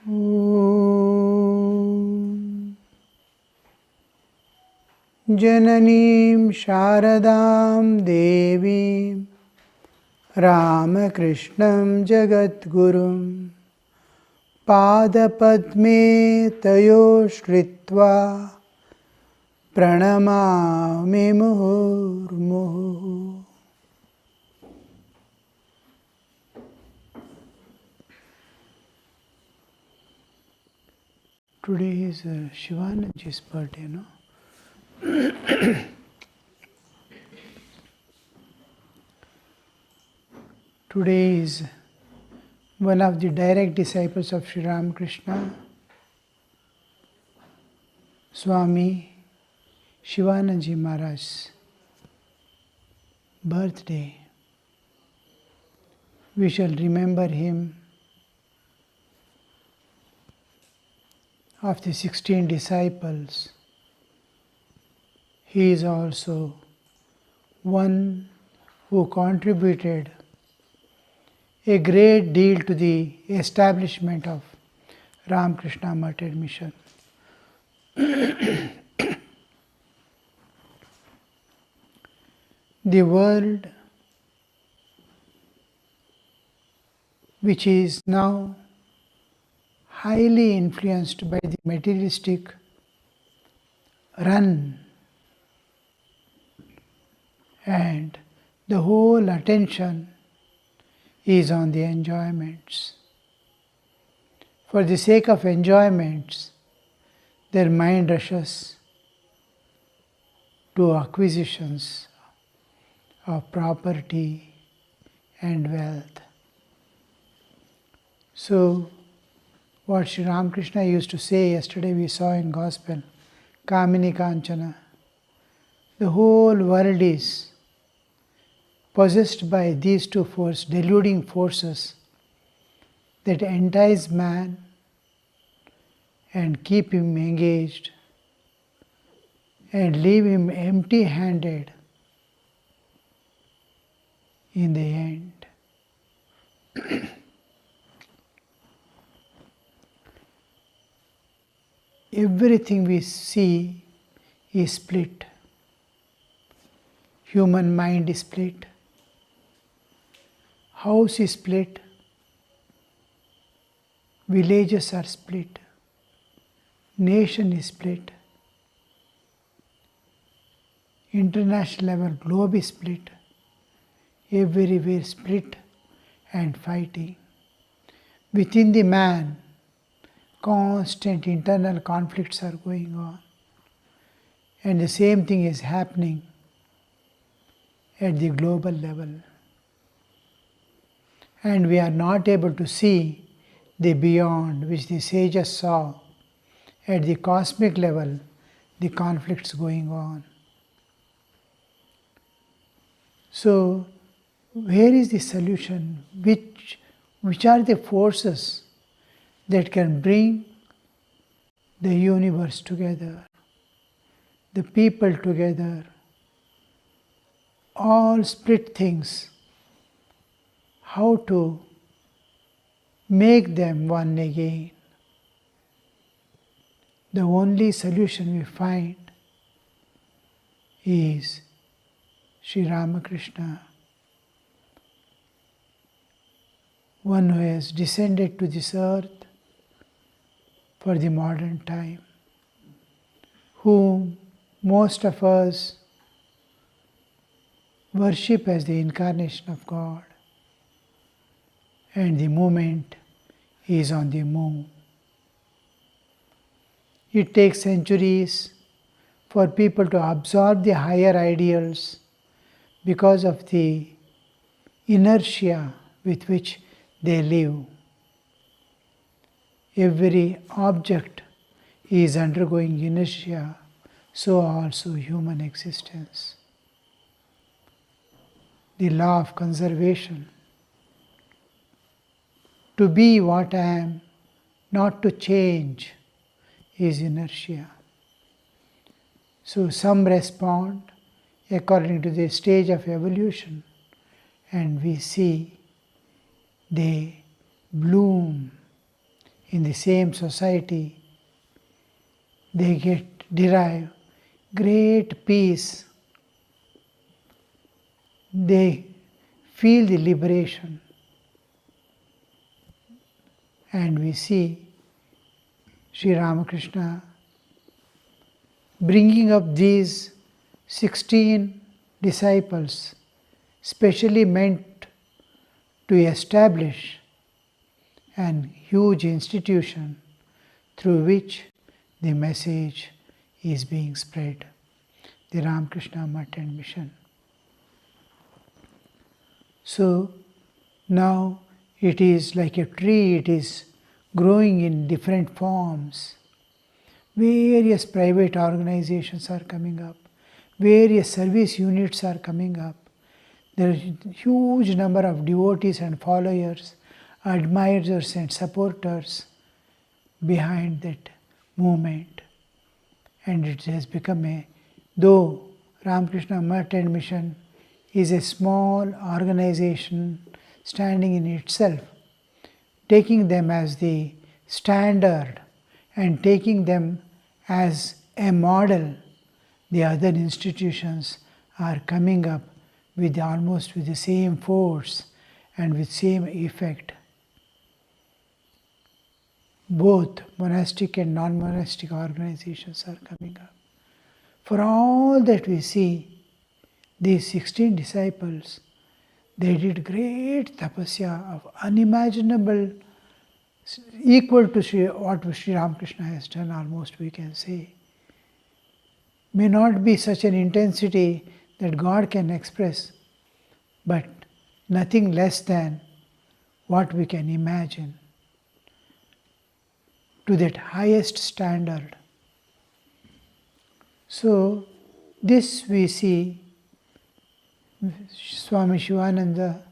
Om Jananim Sharadam Devim Ramakrishnam Jagadgurum Padapadme Tayo Shritva Pranamami Muhurmuhu. Today is Shivanandaji's birthday, no? Today is one of the direct disciples of Sri Ramakrishna, Swami Shivanandaji Maharaj's birthday. We shall remember him. Of the 16 disciples, he is also one who contributed a great deal to the establishment of Ramakrishna Method Mission. The world, which is now highly influenced by the materialistic run, and the whole attention is on the enjoyments. For the sake of enjoyments, their mind rushes to acquisitions of property and wealth. So, what Sri Ramakrishna used to say yesterday, we saw in Gospel, Kamini Kanchana. The whole world is possessed by these two forces, deluding forces that entice man and keep him engaged and leave him empty-handed in the end. Everything we see is split. Human mind is split. House is split. Villages are split. Nation is split. International level globe is split. Everywhere split and fighting. Within the man, constant internal conflicts are going on. And the same thing is happening at the global level. And we are not able to see the beyond which the sages saw at the cosmic level, the conflicts going on. So, where is the solution? Which are the forces that can bring the universe together, the people together, all split things, how to make them one again? The only solution we find is Sri Ramakrishna, one who has descended to this earth for the modern time, whom most of us worship as the incarnation of God, and the moment he is on the move. It takes centuries for people to absorb the higher ideals because of the inertia with which they live. Every object is undergoing inertia, so also human existence. The law of conservation. To be what I am, not to change, is inertia. So some respond according to the stage of evolution, and we see they bloom in the same society, they derive great peace. They feel the liberation. And we see Sri Ramakrishna bringing up these 16 disciples, specially meant to establish an huge institution through which the message is being spread, the Ramakrishna Math and Mission. So now it is like a tree, it is growing in different forms. Various private organizations are coming up, various service units are coming up. There is a huge number of devotees and followers, admirers and supporters behind that movement. And it has become though Ramakrishna Math and Mission is a small organization standing in itself, taking them as the standard and taking them as a model, the other institutions are coming up with almost with the same force and with same effect. Both monastic and non-monastic organizations are coming up. For all that we see, these 16 disciples, they did great tapasya of unimaginable, equal to what Sri Ramakrishna has done, almost we can say. May not be such an intensity that God can express, but nothing less than what we can imagine, to that highest standard. So this we see Swami Shivananda,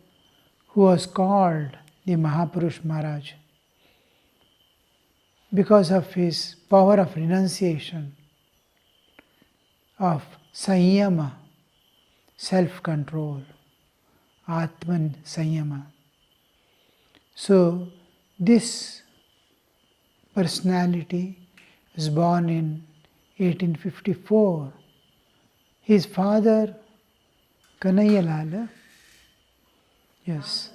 who was called the Mahapurush Maharaj because of his power of renunciation, of sanyama, self-control, Atman Sanyama. So this personality was born in 1854. His father, Kanayalala, yes,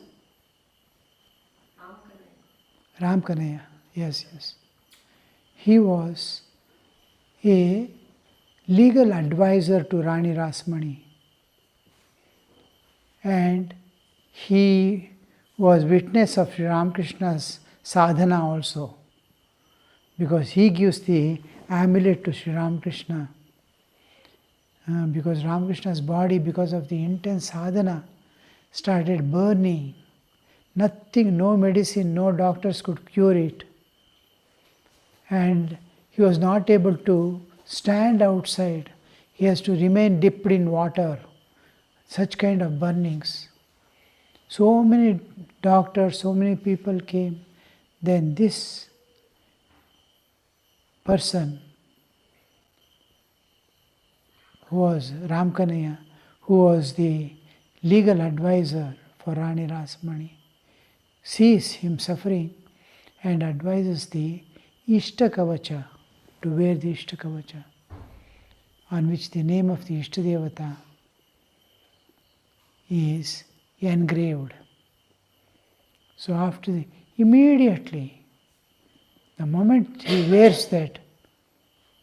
Ram Kanaya, yes. He was a legal advisor to Rani Rasmani, and he was witness of Sri Ramakrishna's sadhana also, because he gives the amulet to Sri Ramakrishna. Because Ramakrishna's body, because of the intense sadhana, started burning. Nothing, no medicine, no doctors could cure it. And he was not able to stand outside. He has to remain dipped in water. Such kind of burnings. So many doctors, so many people came. Then this person, who was Ramkanaya, who was the legal advisor for Rani Rasmani, sees him suffering and advises the Ishtakavacha, to wear the Ishtakavacha, on which the name of the Ishtadevata is engraved. So immediately, the moment he wears that,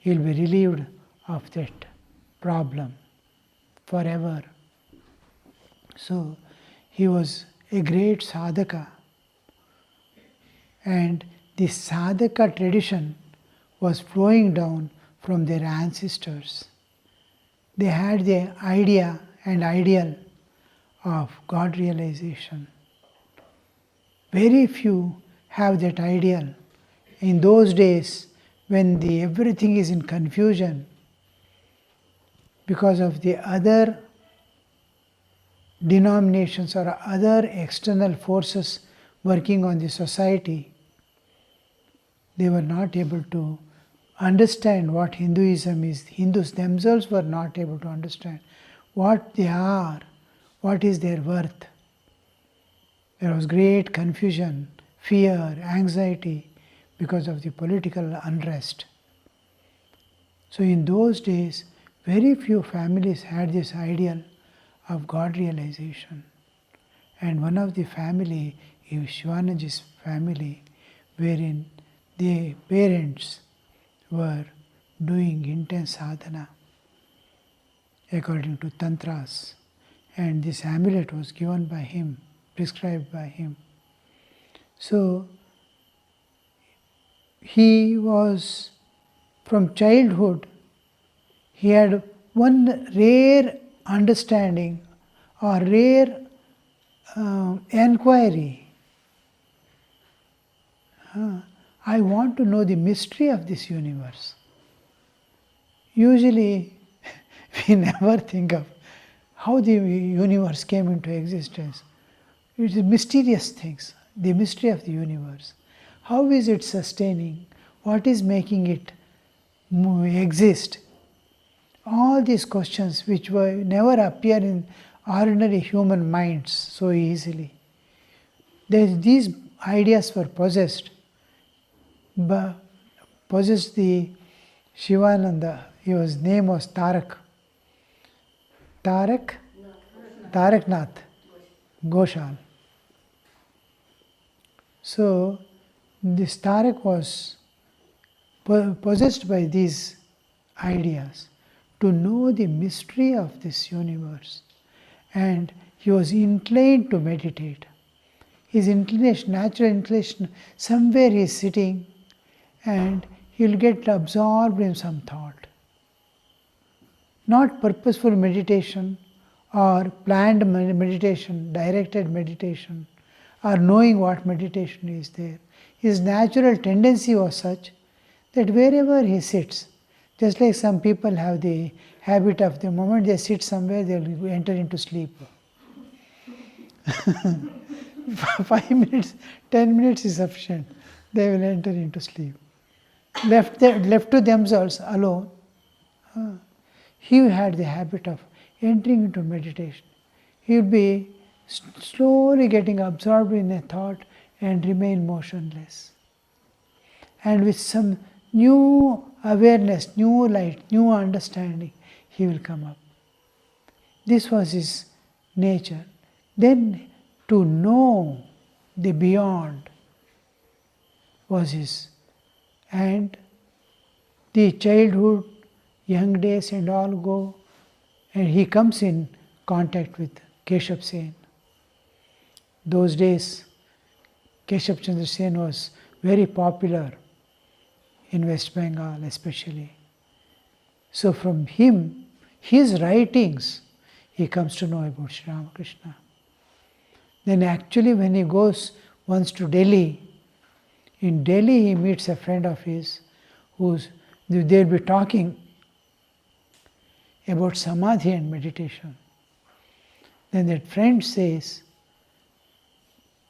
he will be relieved of that problem forever. So he was a great sadhaka, and this sadhaka tradition was flowing down from their ancestors. They had the idea and ideal of God realization. Very few have that ideal. In those days, when everything is in confusion, because of the other denominations or other external forces working on the society, they were not able to understand what Hinduism is. Hindus themselves were not able to understand what they are, what is their worth. There was great confusion, fear, anxiety, because of the political unrest. So in those days, very few families had this ideal of God realization. And one of the family is Shivanandaji's family, wherein the parents were doing intense sadhana according to tantras, and this amulet was given by him, prescribed by him. So he was, from childhood, he had one rare understanding or rare enquiry. I want to know the mystery of this universe. Usually, we never think of how the universe came into existence. It is mysterious things, the mystery of the universe. How is it sustaining? What is making it exist? All these questions which never appear in ordinary human minds so easily. These ideas were possessed the Shivananda. His name was Taraknath Ghoshal. So this Tarak was possessed by these ideas to know the mystery of this universe, and he was inclined to meditate. His inclination, natural inclination, somewhere he is sitting and he will get absorbed in some thought. Not purposeful meditation or planned meditation, directed meditation, or knowing what meditation is there. His natural tendency was such that wherever he sits, just like some people have the habit of the moment they sit somewhere, they will enter into sleep. 5 minutes, 10 minutes is sufficient. They will enter into sleep. Left to themselves alone, he had the habit of entering into meditation. He would be slowly getting absorbed in a thought and remain motionless. And with some new awareness, new light, new understanding, he will come up. This was his nature. Then to know the beyond was his. And the childhood, young days and all go, and he comes in contact with Keshav Sen. Those days, Keshav Chandra Sen was very popular in West Bengal especially. So from him, his writings, he comes to know about Sri Ramakrishna. Then actually when he goes once to Delhi, in Delhi he meets a friend of his they'll be talking about samadhi and meditation. Then that friend says,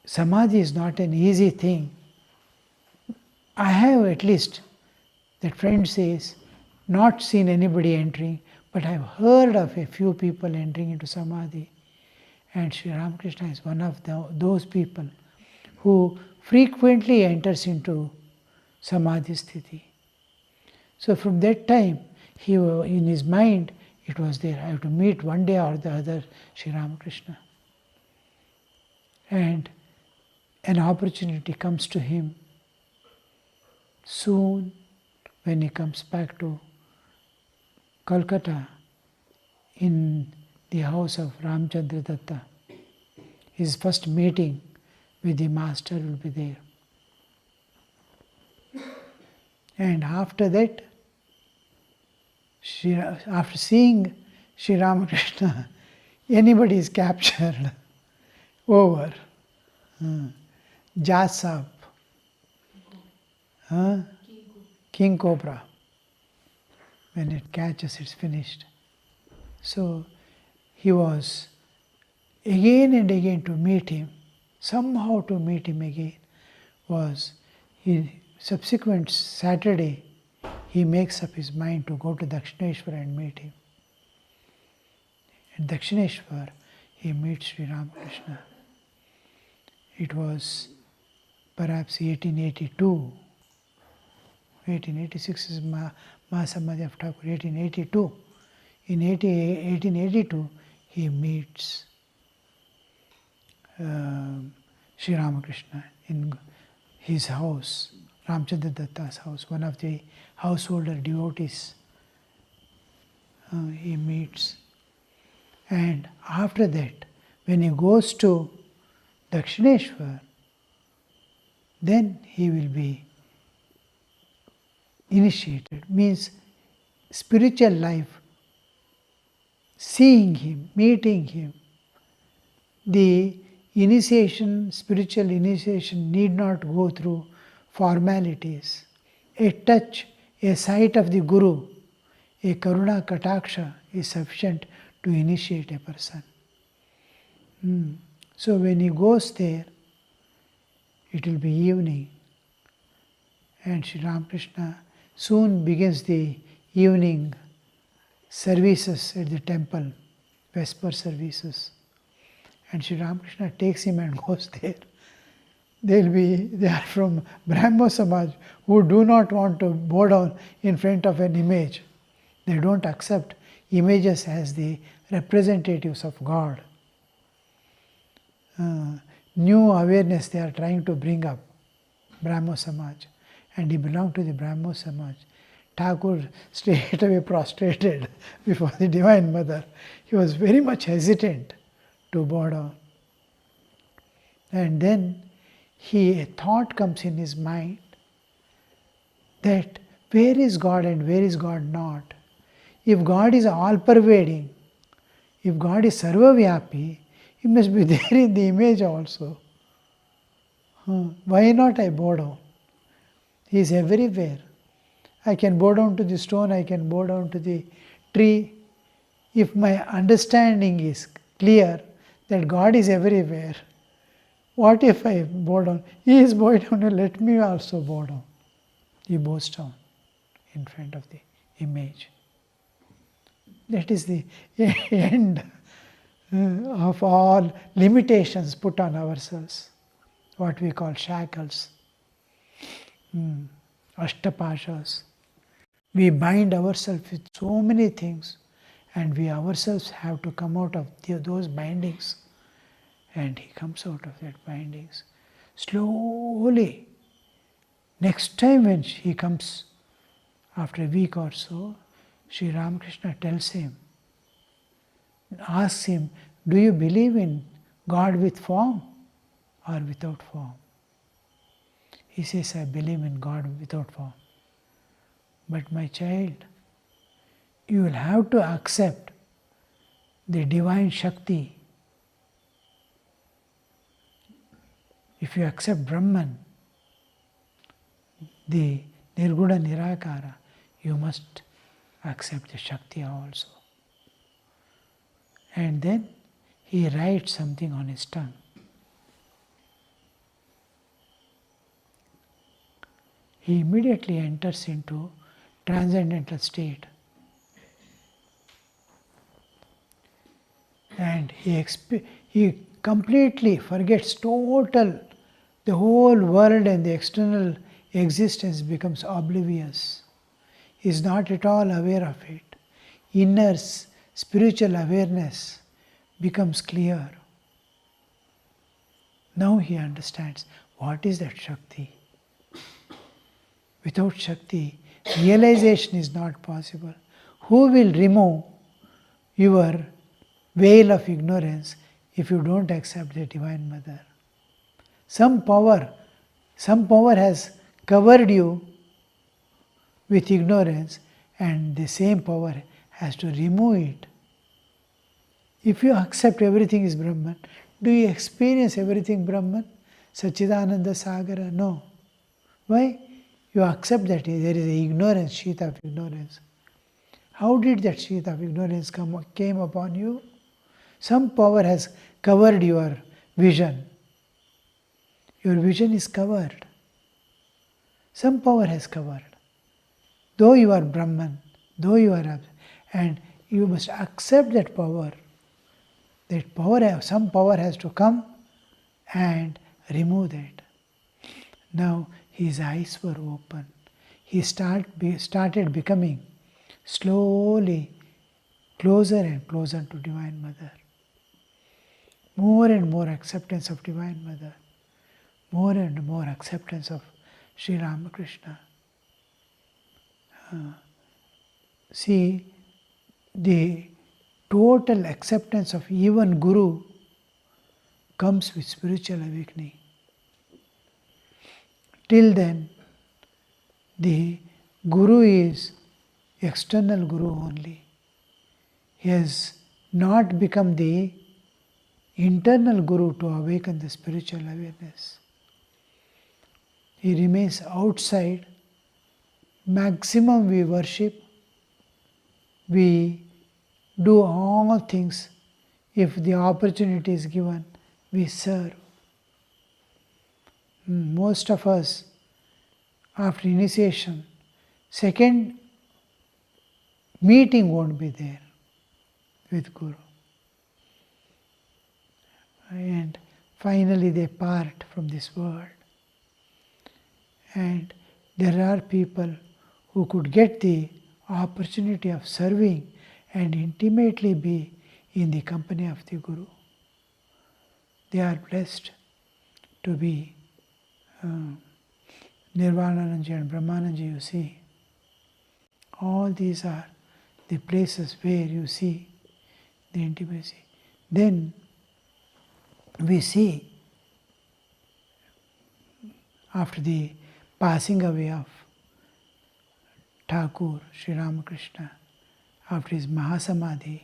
samadhi is not an easy thing. I have at least, that friend says, not seen anybody entering, but I have heard of a few people entering into samadhi. And Sri Ramakrishna is one of those people who frequently enters into samadhi sthiti. So from that time, in his mind, it was there, I have to meet one day or the other Sri Ramakrishna. And an opportunity comes to him soon when he comes back to Calcutta in the house of Ramchandra Datta. His first meeting with the master will be there. And after that, after seeing Sri Ramakrishna, anybody is captured, over. Jasap, king cobra. When it catches, it's finished. So he was again and again to meet him, somehow to meet him again, was subsequent Saturday, he makes up his mind to go to Dakshineshwar and meet him. At Dakshineshwar, he meets Sri Ramakrishna. It was perhaps 1882, 1886 is Mahasamadhi of Thakur, 1882. In 1882, he meets Sri Ramakrishna in his house, Ramchandra Datta's house, one of the householder devotees. He meets, and after that, when he goes to Dakshineshwar, then he will be initiated, means spiritual life, seeing him, meeting him. The initiation, spiritual initiation need not go through formalities. A touch, a sight of the Guru, a Karuna Kataksha is sufficient to initiate a person. So when he goes there, it will be evening, and Sri Ramakrishna soon begins the evening services at the temple, Vesper services. And Sri Ramakrishna takes him and goes there. They are from Brahmo Samaj who do not want to bow down in front of an image. They don't accept images as the representatives of God. New awareness they are trying to bring up, Brahmo Samaj, and he belonged to the Brahmo Samaj. Thakur straight away prostrated before the Divine Mother. He was very much hesitant to bow down. And then a thought comes in his mind that where is God and where is God not? If God is all-pervading, if God is sarva-vyapi, He must be there in the image also. Why not I bow down? He is everywhere. I can bow down to the stone, I can bow down to the tree. If my understanding is clear that God is everywhere, what if I bow down? He is bowing down, let me also bow down. He bows down in front of the image. That is the end of all limitations put on ourselves, what we call shackles, ashtapashas. We bind ourselves with so many things, and we ourselves have to come out of those bindings. And he comes out of that bindings slowly. Next time when he comes, after a week or so, Sri Ramakrishna tells him, asks him, do you believe in God with form or without form? He says, I believe in God without form. But my child, you will have to accept the divine Shakti. If you accept Brahman, the Nirguna Nirakara, you must accept the Shakti also. And then he writes something on his tongue. He immediately enters into transcendental state. And he completely forgets the whole world and the external existence becomes oblivious. He is not at all aware of it. Inner spiritual awareness becomes clear. Now he understands what is that Shakti. Without Shakti, realization is not possible. Who will remove your veil of ignorance if you don't accept the Divine Mother? Some power has covered you with ignorance, and the same power has to remove it. If you accept everything is Brahman, do you experience everything Brahman? Sachidananda Sagara? No. Why? You accept that there is an ignorance, sheath of ignorance. How did that sheath of ignorance came upon you? Some power has covered your vision. Your vision is covered. Some power has covered. Though you are Brahman, though you are, and you must accept that power. That power, some power has to come and remove that. Now his eyes were open. he started becoming slowly closer and closer to Divine Mother. More and more acceptance of Divine Mother. More and more acceptance of Sri Ramakrishna. See, the total acceptance of even Guru comes with spiritual awakening. Till then, the Guru is external Guru only. He has not become the internal Guru to awaken the spiritual awareness. He remains outside. Maximum we worship, we do all things. If the opportunity is given, we serve. Most of us, after initiation, second meeting won't be there with Guru. And finally they part from this world. And there are people who could get the opportunity of serving and intimately be in the company of the Guru. They are blessed to be Nirvanaji and Brahmananji, you see. All these are the places where you see the intimacy. Then we see, after the passing away of Thakur, Sri Ramakrishna, after his Mahasamadhi,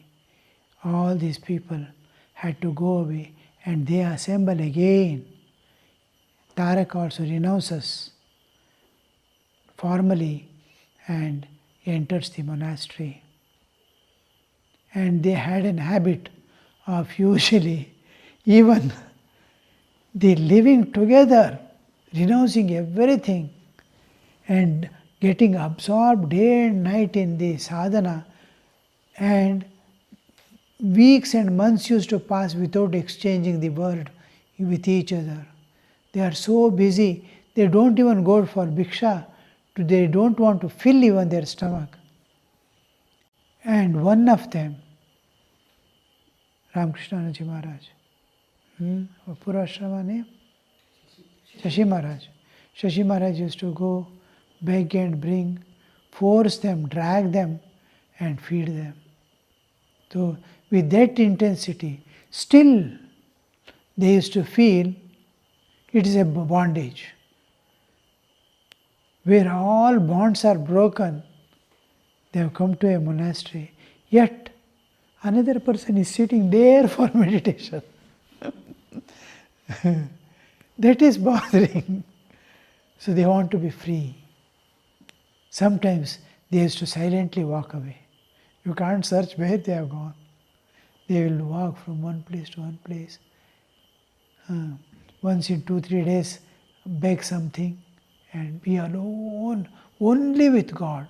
all these people had to go away and they assemble again. Tarak also renounces formally and enters the monastery. And they had an habit of usually even the living together, renouncing everything and getting absorbed day and night in the sadhana, and weeks and months used to pass without exchanging the word with each other. They are so busy, they don't even go for bhiksha, they don't want to fill even their stomach. And one of them, Ramakrishna Maharaj, Purashrama name? Shashi Maharaj. Shashi Maharaj used to go, beg and bring, force them, drag them and feed them. So with that intensity, still they used to feel it is a bondage. Where all bonds are broken, they have come to a monastery. Yet another person is sitting there for meditation. That is bothering. So they want to be free. Sometimes they used to silently walk away. You can't search where they have gone. They will walk from one place to one place. Once in 2-3 days, beg something and be alone, only with God.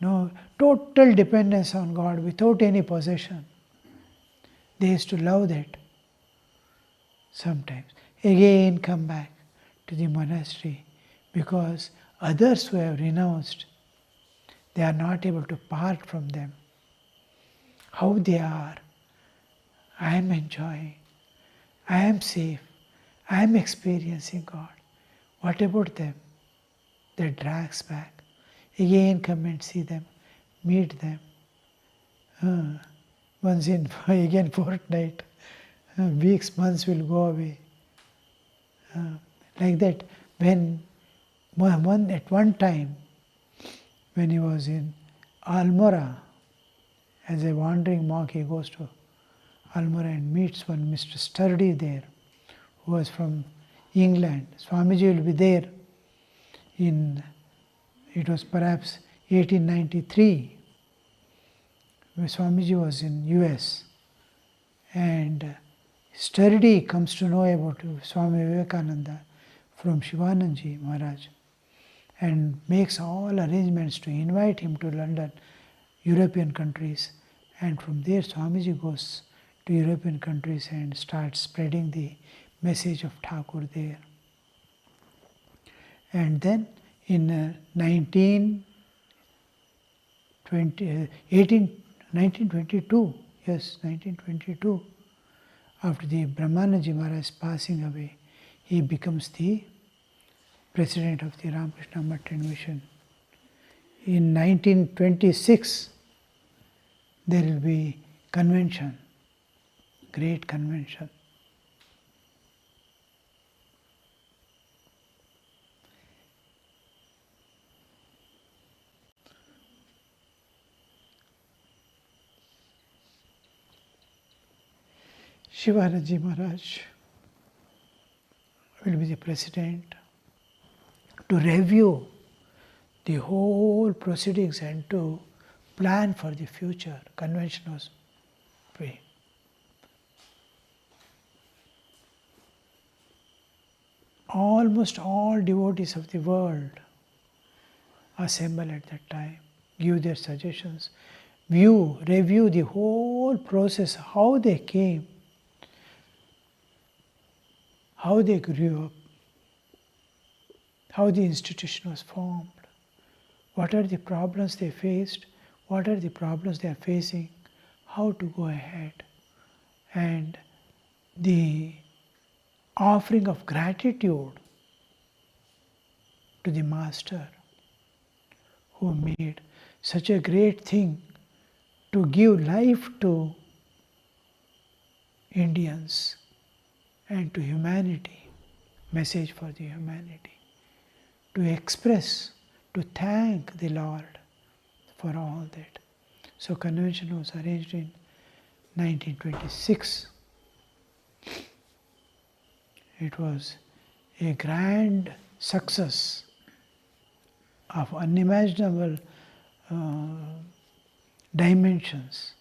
No, total dependence on God without any possession. They used to love that. Sometimes again come back to the monastery because others who have renounced, they are not able to part from them. How they are, I am enjoying, I am safe, I am experiencing God. What about them? That drags back. Again come and see them, meet them. Once in again fortnight, weeks, months will go away. Like that, when at one time, when he was in Almora, as a wandering monk, he goes to Almora and meets one Mr. Sturdy there, who was from England. Swamiji will be there it was perhaps 1893, where Swamiji was in US. And Sturdy comes to know about Swami Vivekananda from Shivanandaji Maharaj and makes all arrangements to invite him to London, European countries. And from there Swamiji goes to European countries and starts spreading the message of Thakur there. And then in 1922, yes, 1922, after the Brahmanaji Maharaj passing away, he becomes the president of the Ramakrishna Mutt and Mission. In 1926, there will be convention, great convention. Shivaji Maharaj will be the president to review the whole proceedings and to plan for the future. Convention was free. Almost all devotees of the world assemble at that time, give their suggestions, review the whole process, how they came, how they grew up, how the institution was formed, what are the problems they faced, what are the problems they are facing, how to go ahead, and the offering of gratitude to the Master who made such a great thing to give life to Indians and to humanity, message for the humanity, to express, to thank the Lord for all that. So convention was arranged in 1926. It was a grand success of unimaginable dimensions,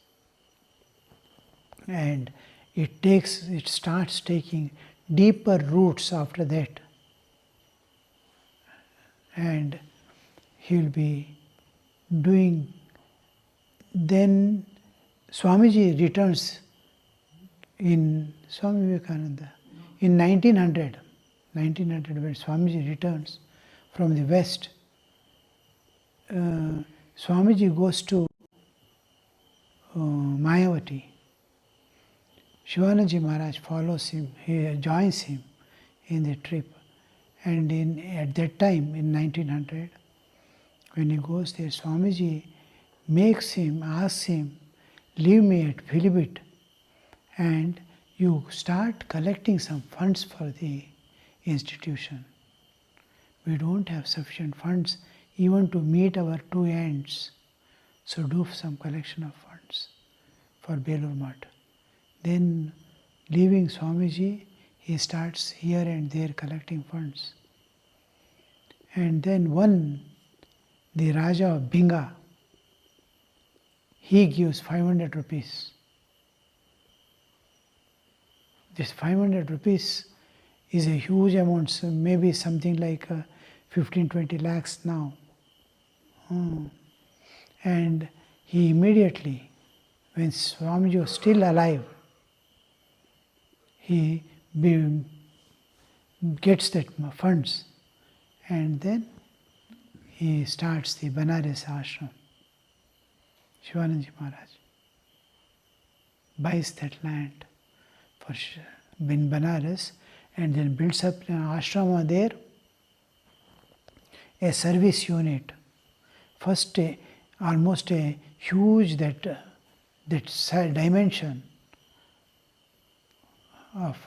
and it starts taking deeper roots after that, and he will be doing. Then Swamiji returns in Swami Vivekananda in 1900 when Swamiji returns from the West. Swamiji goes to Mayavati. Shivaji Maharaj follows him, he joins him in the trip. And at that time, in 1900, when he goes there, Swamiji asks him, leave me at Philibit and you start collecting some funds for the institution. We don't have sufficient funds even to meet our two ends. So do some collection of funds for Belur Mutt. Then, leaving Swamiji, he starts here and there collecting funds. And then the Raja of Binga, he gives 500 rupees. This 500 rupees is a huge amount, so maybe something like 15-20 lakhs now. And he immediately, when Swamiji was still alive, he gets that funds, and then he starts the Banaras ashram. Shivanandaji Maharaj buys that land in Banaras and then builds up an ashrama there, a service unit. First, almost a huge that dimension of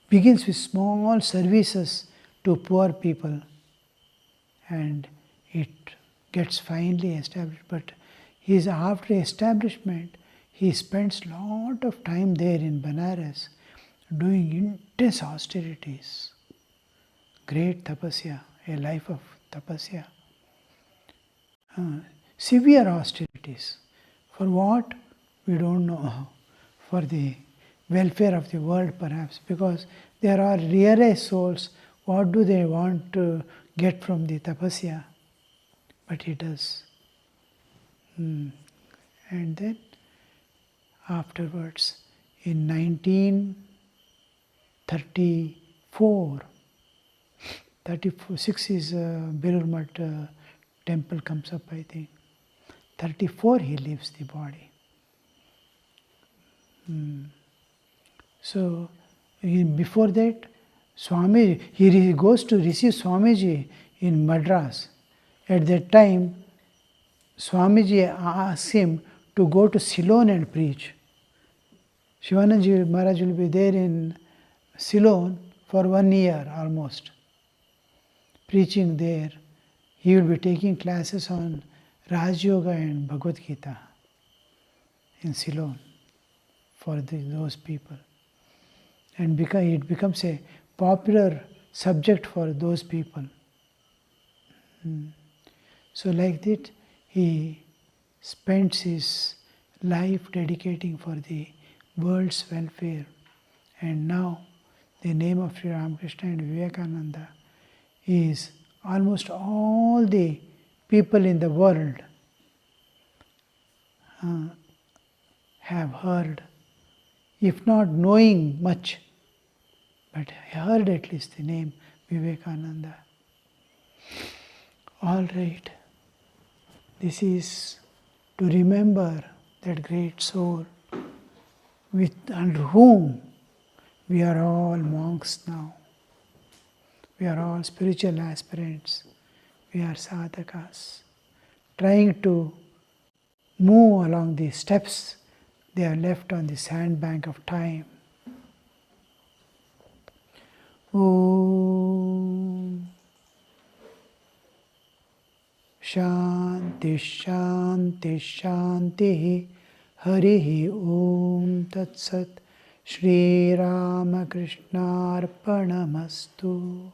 begins with small services to poor people, and it gets finally established. But after establishment, he spends a lot of time there in Banaras doing intense austerities, great tapasya, a life of tapasya, severe austerities. For what? We don't know. For the welfare of the world perhaps, because there are realized souls. What do they want to get from the tapasya? But he does. And then afterwards, in 1934, 36 is Belur Math temple comes up, I think. 34 he leaves the body. So before that, Swami, he goes to receive Swamiji in Madras. At that time, Swamiji asks him to go to Ceylon and preach. Shivanandaji Maharaj will be there in Ceylon for 1 year almost, preaching there. He will be taking classes on Raj Yoga and Bhagavad Gita in Ceylon for those people. And it becomes a popular subject for those people. So like that, he spends his life dedicating for the world's welfare. And now the name of Sri Ramakrishna and Vivekananda is almost all the people in the world have heard, if not knowing much, but heard at least the name Vivekananda. All right, this is to remember that great soul under whom we are all monks now. We are all spiritual aspirants. We are sadhakas, trying to move along the steps they are left on the sandbank of time. Om Shanti Shanti Shanti Harihi Om Tat Sat Shri Ramakrishna Arpanamastu.